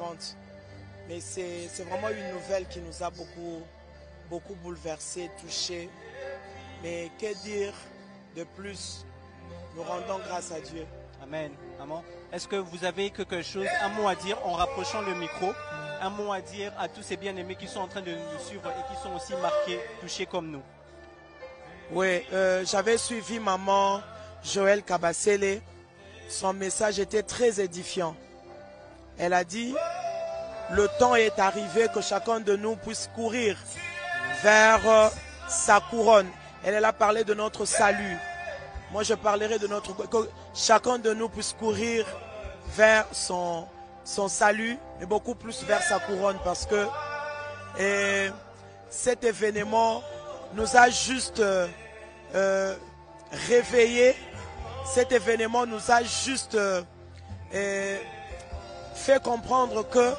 émouvante. Mais c'est vraiment une nouvelle qui nous a beaucoup bouleversés, touchés. Mais que dire de plus? Nous rendons grâce à Dieu. Amen. Amen. Est-ce que vous avez quelque chose, un mot à dire en rapprochant le micro, un mot à dire à tous ces bien-aimés qui sont en train de nous suivre et qui sont aussi marqués, touchés comme nous? Oui, j'avais suivi maman Joël Kabasele. Son message était très édifiant. Elle a dit, le temps est arrivé que chacun de nous puisse courir vers sa couronne. Elle a parlé de notre salut. Moi, je parlerai de que chacun de nous puisse courir vers son salut, mais beaucoup plus vers sa couronne, parce que cet événement nous a juste réveillés. Cet événement nous a juste fait comprendre que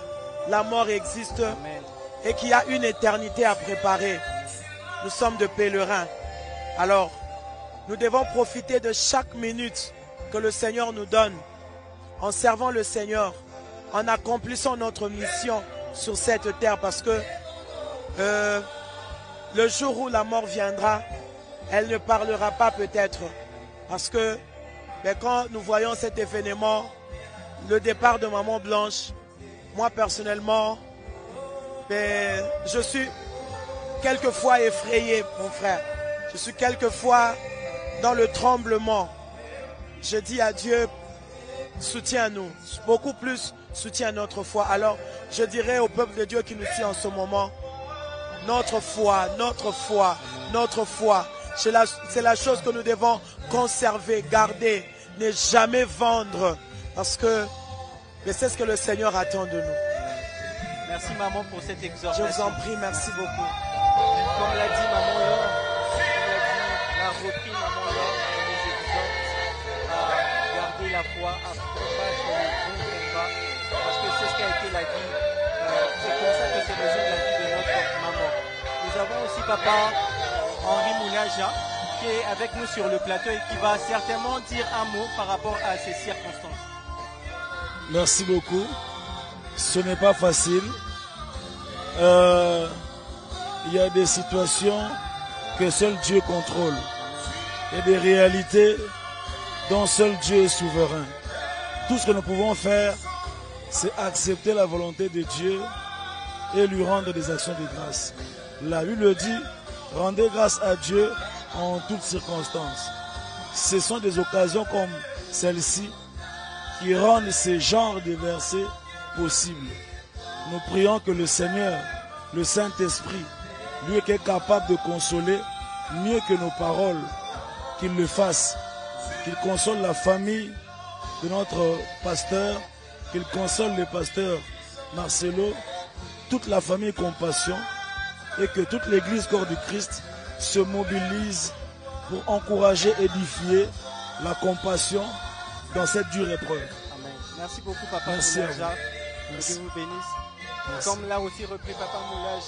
la mort existe. Amen. Et qu'il y a une éternité à préparer. Nous sommes de pèlerins. Alors, nous devons profiter de chaque minute que le Seigneur nous donne en servant le Seigneur, en accomplissant notre mission sur cette terre, parce que le jour où la mort viendra, elle ne parlera pas peut-être, parce que quand nous voyons cet événement, le départ de Maman Blanche, moi personnellement, je suis quelquefois effrayé, mon frère. Je suis quelquefois dans le tremblement. Je dis à Dieu, soutiens-nous, beaucoup plus soutiens notre foi. Alors, je dirais au peuple de Dieu qui nous suit en ce moment, notre foi, notre foi, notre foi. C'est la chose que nous devons conserver, garder, ne jamais vendre, parce que c'est ce que le Seigneur attend de nous. Merci maman pour cette exhortation. Je vous en prie, merci beaucoup. Comme l'a dit maman Laure, l'a repris maman Laure, elle nous exhorte à garder la foi, à combattre le bon combat, parce que c'est ce qui a été la vie. C'est comme ça que c'est résumé la vie de notre maman. Nous avons aussi papa Henri Moulaja qui est avec nous sur le plateau et qui va certainement dire un mot par rapport à ces circonstances. Merci beaucoup. Ce n'est pas facile. Il y a des situations que seul Dieu contrôle et des réalités dont seul Dieu est souverain. Tout ce que nous pouvons faire, c'est accepter la volonté de Dieu et lui rendre des actions de grâce. La Bible dit, rendez grâce à Dieu en toutes circonstances. Ce sont des occasions comme celle-ci qui rendent ce genre de versets possibles. Nous prions que le Seigneur, le Saint-Esprit, lui qui est capable de consoler mieux que nos paroles, qu'il le fasse, qu'il console la famille de notre pasteur, qu'il console le pasteur Marcelo, toute la famille Compassion, et que toute l'église corps du Christ se mobilise pour encourager, édifier la compassion dans cette dure épreuve. Amen. Merci beaucoup papa Moulaja. Que Dieu vous bénisse. Merci. Comme l'a aussi repris papa Moulaja.